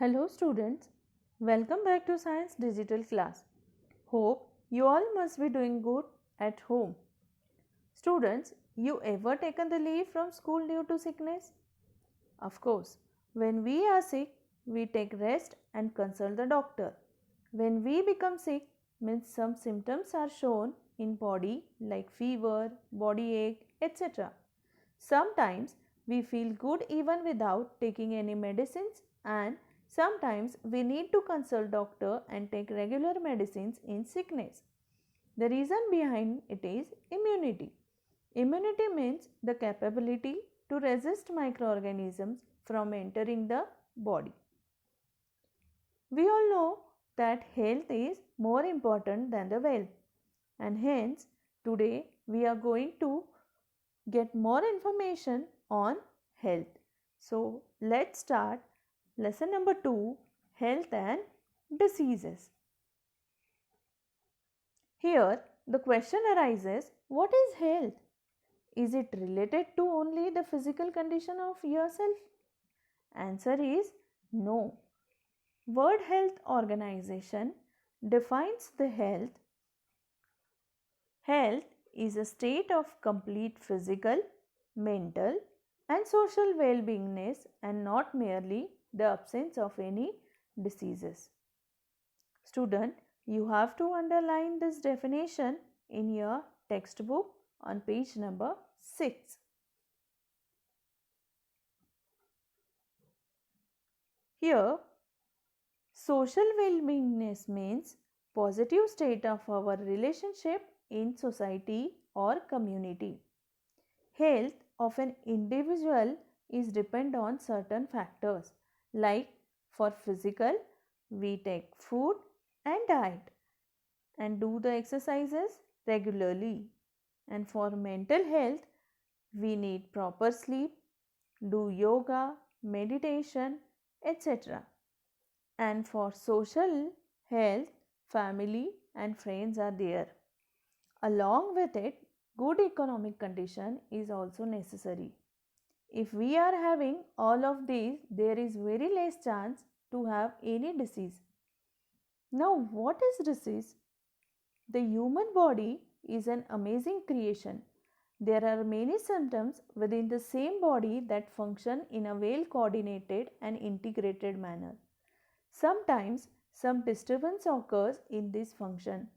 Hello students, welcome back to Science Digital class. Hope you all must be doing good at home. Students, you ever taken the leave from school due to sickness? Of course, when we are sick, we take rest and consult the doctor. When we become sick, means some symptoms are shown in body like fever, body ache, etc. Sometimes we feel good even without taking any medicines, and sometimes we need to consult doctor and take regular medicines in sickness. The reason behind it is immunity. Immunity means the capability to resist microorganisms from entering the body. We all know that health is more important than the wealth, and hence today we are going to get more information on health. So let's start lesson number 2, health and diseases. Here the question arises, what is health? Is it related to only the physical condition of yourself? Answer is no. World Health Organization defines the health is a state of complete physical, mental, and social well beingness and not merely the absence of any diseases. Student, you have to underline this definition in your textbook on page number 6. Here, social well beingness means positive state of our relationship in society or community. Health of an individual is depend on certain factors like for physical we take food and diet and do the exercises regularly, and for mental health we need proper sleep, do yoga, meditation, etc. And for social health, family and friends are there. Along with it, good economic condition is also necessary. If we are having all of these, there is very less chance to have any disease. Now, what is disease? The human body is an amazing creation. There are many symptoms within the same body that function in a well coordinated and integrated manner. Sometimes some disturbance occurs in this function.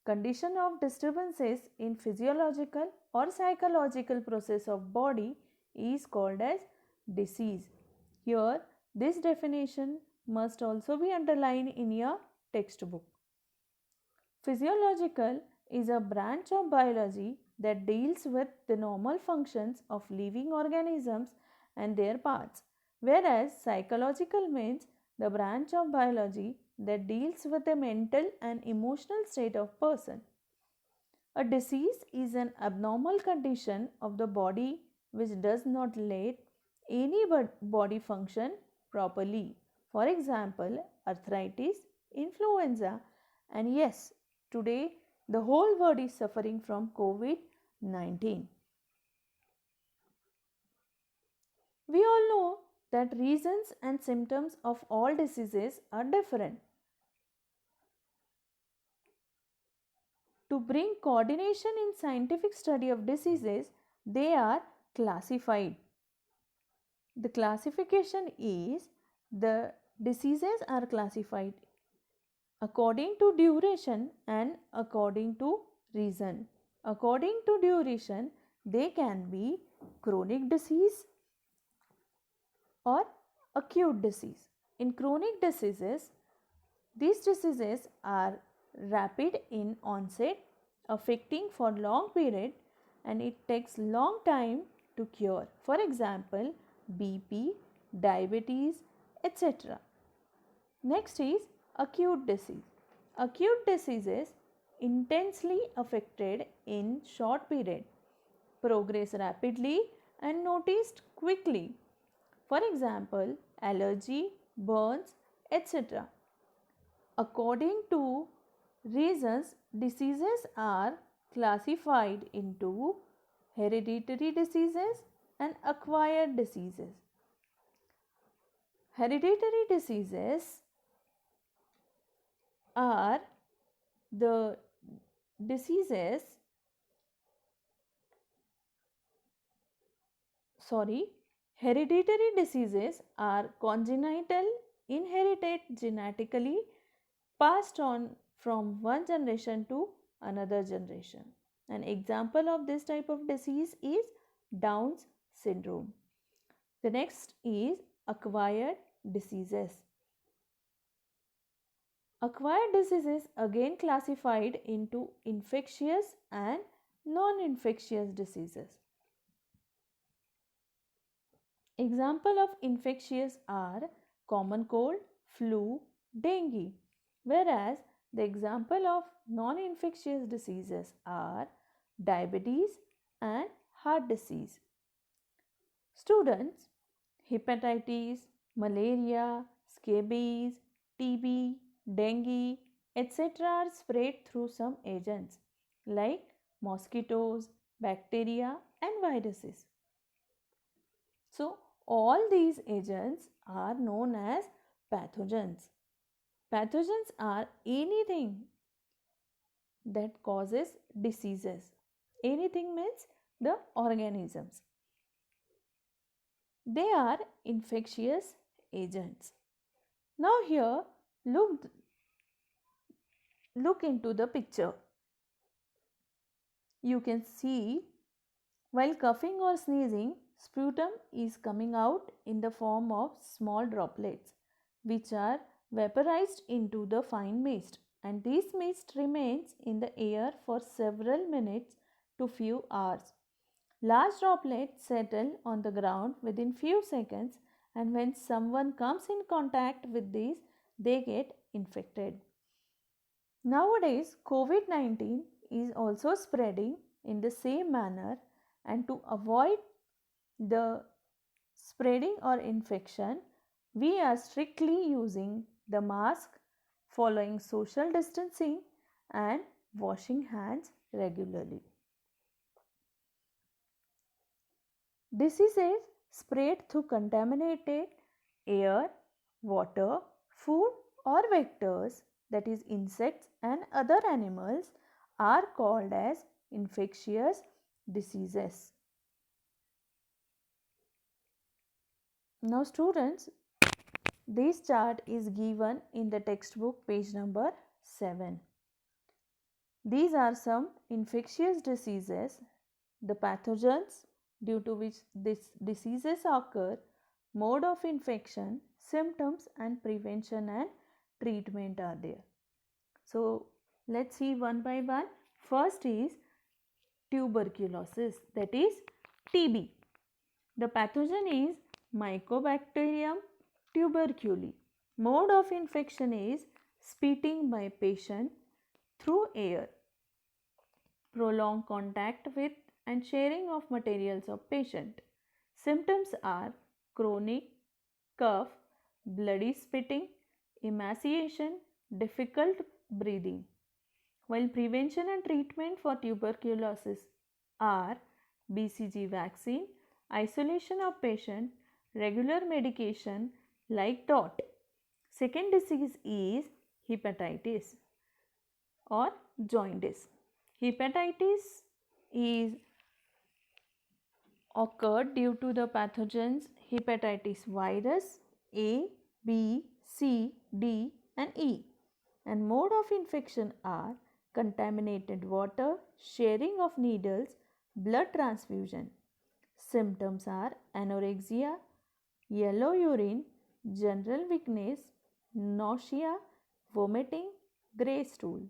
Condition of disturbances in physiological or psychological process of body is called as disease. Here this definition must also be underlined in your textbook. Physiological is a branch of biology that deals with the normal functions of living organisms and their parts, whereas psychological means the branch of biology that deals with the mental and emotional state of person. A disease is an abnormal condition of the body which does not let any body function properly. For example, arthritis, influenza, and yes, today the whole world is suffering from COVID-19. We all know that reasons and symptoms of all diseases are different. To bring coordination in scientific study of diseases, they are classified. The classification is the diseases are classified according to duration and according to reason. According to duration, they can be chronic disease or acute disease. In chronic diseases, these diseases are rapid in onset, affecting for long period, and it takes long time to cure. For example, BP, diabetes, etc. Next is acute disease. Acute diseases intensely affected in short period, progress rapidly and noticed quickly. For example, allergy, burns, etc. According to reasons, diseases are classified into hereditary diseases and acquired diseases. Hereditary diseases are the diseases, sorry, hereditary diseases are congenital, inherited genetically, passed on from one generation to another generation. An example of this type of disease is Down's syndrome. The next is acquired diseases. Acquired diseases again classified into infectious and non-infectious diseases. Example of infectious are common cold, flu, dengue, whereas the example of non-infectious diseases are diabetes and heart disease. Students, hepatitis, malaria, scabies, TB, dengue, etc. are spread through some agents like mosquitoes, bacteria and viruses. So, all these agents are known as pathogens. Pathogens are anything that causes diseases. Anything means the organisms. They are infectious agents. Now here look into the picture. You can see while coughing or sneezing, sputum is coming out in the form of small droplets which are vaporized into the fine mist, and this mist remains in the air for several minutes to few hours. Large droplets settle on the ground within few seconds, and when someone comes in contact with these, they get infected. Nowadays, COVID-19 is also spreading in the same manner, and to avoid the spreading or infection, we are strictly using the mask, following social distancing and washing hands regularly. Diseases spread through contaminated air, water, food or vectors, that is insects and other animals, are called as infectious diseases. Now students, this chart is given in the textbook page number 7. These are some infectious diseases, the pathogens due to which these diseases occur, mode of infection, symptoms and prevention and treatment are there. So let's see one by one. First is tuberculosis, that is TB. The pathogen is Mycobacterium tuberculei. Mode of infection is spitting by patient through air, prolonged contact with and sharing of materials of patient. Symptoms are chronic cough, bloody spitting, emaciation, difficult breathing. While prevention and treatment for tuberculosis are BCG vaccine, isolation of patient, regular medication like DOT. Second disease is hepatitis or jaundice. Hepatitis is occurred due to the pathogens hepatitis virus A, B, C, D and E, and mode of infection are contaminated water, sharing of needles, blood transfusion. Symptoms are anorexia, yellow urine, general weakness, nausea, vomiting, grey stool.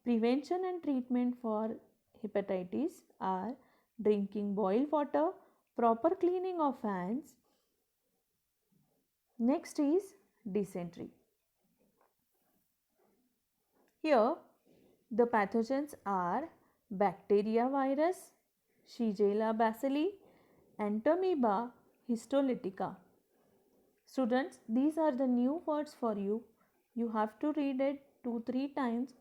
Prevention and treatment for hepatitis are drinking boiled water, proper cleaning of hands. Next is dysentery. Here the pathogens are bacteria virus, Shigella bacilli, Entamoeba histolytica. Students, these are the new words for you. You have to read it 2-3 times.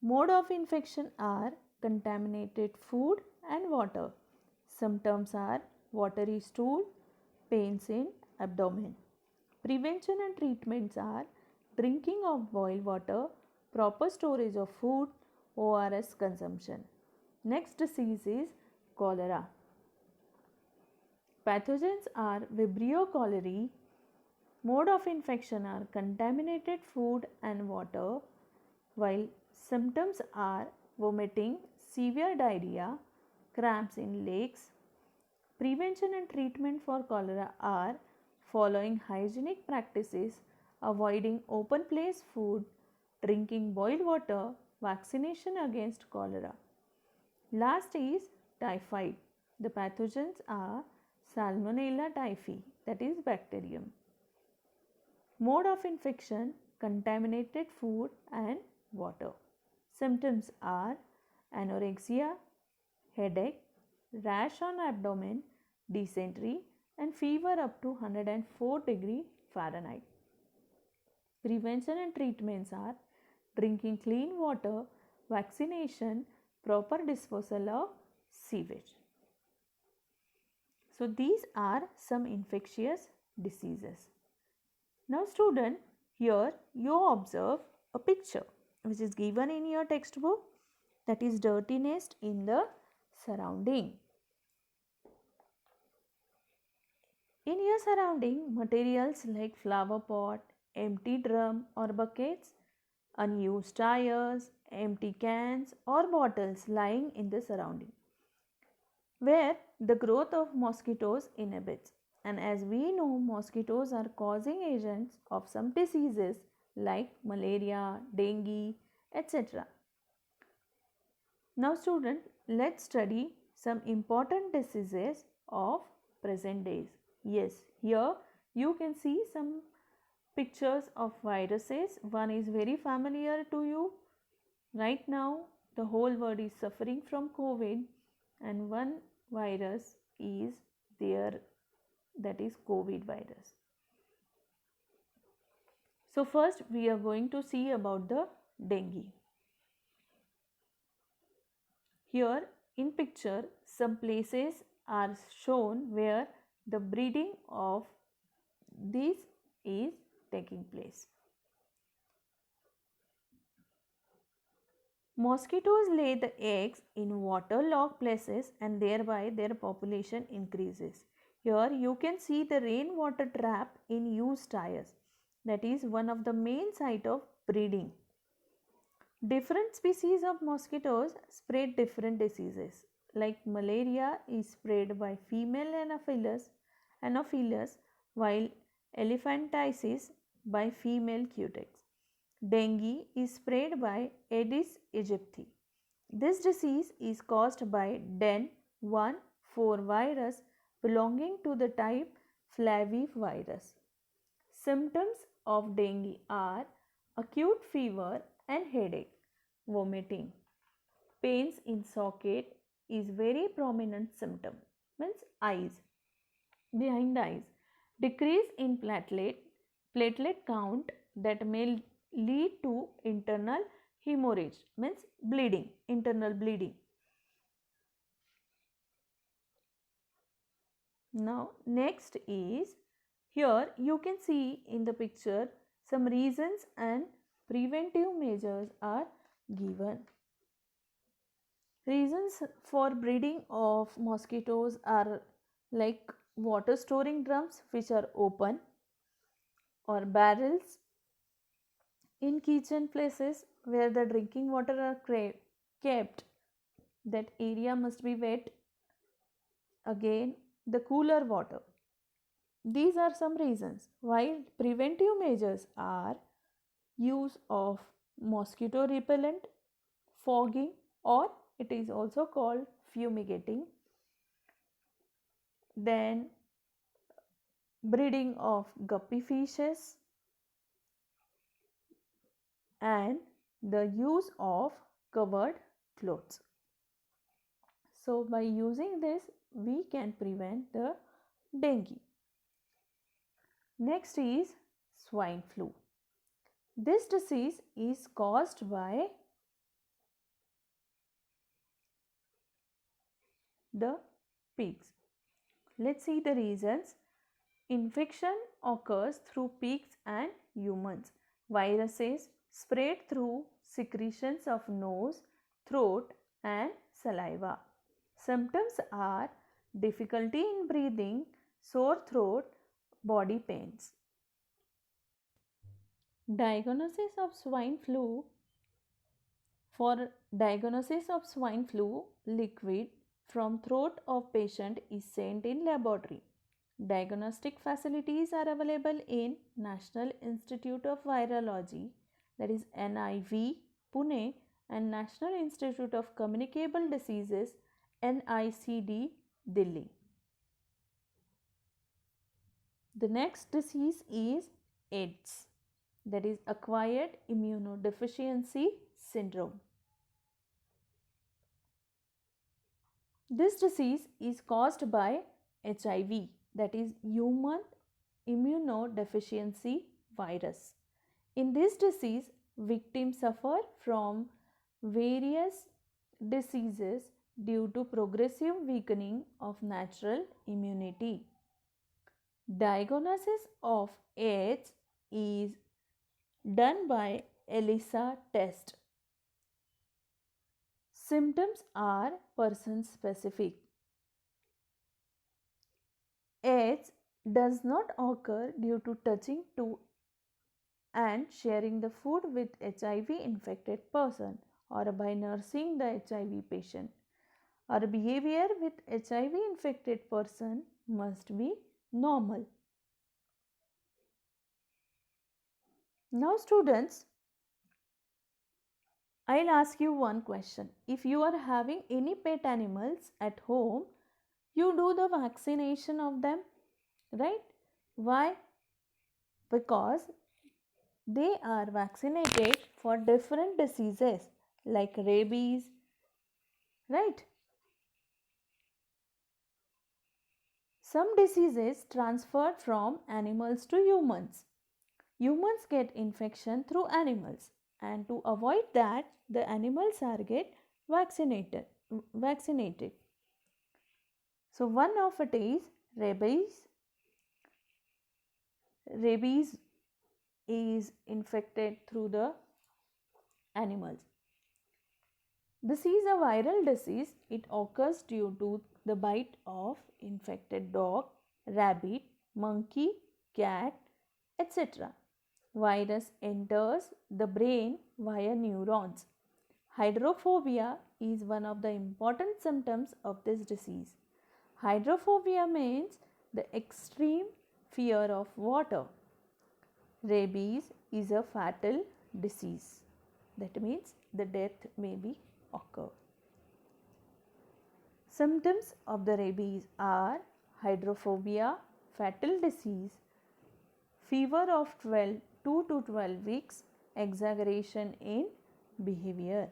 Mode of infection are contaminated food and water. Symptoms are watery stool, pains in abdomen. Prevention and treatments are drinking of boiled water, proper storage of food, ORS consumption. Next disease is cholera. Pathogens are Vibrio cholerae. Mode of infection are contaminated food and water, while symptoms are vomiting, severe diarrhea, cramps in legs. Prevention and treatment for cholera are following hygienic practices, avoiding open place food, drinking boiled water, vaccination against cholera. Last is typhoid. The pathogens are Salmonella typhi, that is bacterium. Mode of infection, contaminated food and water. Symptoms are anorexia, headache, rash on abdomen, dysentery and fever up to 104 degree Fahrenheit. Prevention and treatments are drinking clean water, vaccination, proper disposal of sewage. So these are some infectious diseases. Now student, here you observe a picture which is given in your textbook, that is dirtiness in the surrounding. In your surrounding, materials like flower pot, empty drum or buckets, unused tires, empty cans or bottles lying in the surrounding, where the growth of mosquitoes inhibits. And as we know, mosquitoes are causing agents of some diseases like malaria, dengue, etc. Now student, let's study some important diseases of present days. Yes, here you can see some pictures of viruses. One is very familiar to you. Right now, the whole world is suffering from COVID, and one virus is there, that is COVID virus. So first we are going to see about the dengue. Here in picture some places are shown where the breeding of this is taking place. Mosquitoes lay the eggs in waterlogged places and thereby their population increases. Here you can see the rainwater trap in used tires. That is one of the main site of breeding. Different species of mosquitoes spread different diseases. Like malaria is spread by female Anopheles, while elephantiasis by female cutex. Dengue is spread by Aedes aegypti. This disease is caused by DEN14 virus belonging to the type flavivirus. Symptoms of dengue are acute fever and headache, vomiting. Pains in socket is very prominent symptom, means eyes, behind the eyes. Decrease in platelet count that may lead to internal hemorrhage, means bleeding, internal bleeding. Now next is, here you can see in the picture some reasons and preventive measures are given. Reasons for breeding of mosquitoes are like water storing drums which are open, or barrels in kitchen places where the drinking water are kept. That area must be wet. Again, the cooler water. These are some reasons. While preventive measures are use of mosquito repellent, fogging, or it is also called fumigating. Then breeding of guppy fishes and the use of covered clothes. So by using this we can prevent the dengue. Next is swine flu. This disease is caused by the pigs. Let's see the reasons. Infection occurs through pigs and humans. Viruses spread through secretions of nose, throat, and saliva. Symptoms are difficulty in breathing, sore throat, body pains. Diagnosis of swine flu. For diagnosis of swine flu, liquid from throat of patient is sent in laboratory. Diagnostic facilities are available in National Institute of Virology, that is NIV, Pune, and National Institute of Communicable Diseases, NICD, Delhi. The next disease is AIDS, that is acquired immunodeficiency syndrome. This disease is caused by HIV, that is human immunodeficiency virus. In this disease, victims suffer from various diseases due to progressive weakening of natural immunity. Diagnosis of AIDS is done by ELISA test. Symptoms are person specific. AIDS does not occur due to touching to and sharing the food with HIV infected person or by nursing the HIV patient. Our behavior with HIV infected person must be normal. Now students, I'll ask you one question. If you are having any pet animals at home, you do the vaccination of them, right? Why? Because they are vaccinated for different diseases like rabies, right? Some diseases transferred from animals to humans. Humans get infection through animals, and to avoid that, the animals are get vaccinated. So one of it is rabies. Rabies is infected through the animals. This is a viral disease. It occurs due to the bite of infected dog, rabbit, monkey, cat, etc. Virus enters the brain via neurons. Hydrophobia is one of the important symptoms of this disease. Hydrophobia means the extreme fear of water. Rabies is a fatal disease. That means the death may be occur. Symptoms of the rabies are hydrophobia, fatal disease, fever of 2 to 12 weeks, exaggeration in behavior.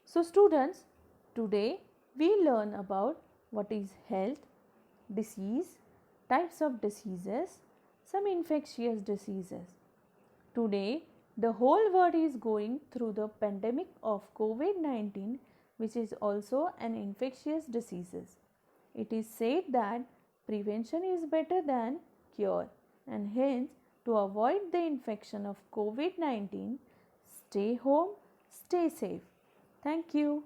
So students, today we learn about what is health, disease, types of diseases, some infectious diseases. Today, the whole world is going through the pandemic of COVID-19, which is also an infectious disease. It is said that prevention is better than cure, and hence to avoid the infection of COVID-19, stay home, stay safe. Thank you.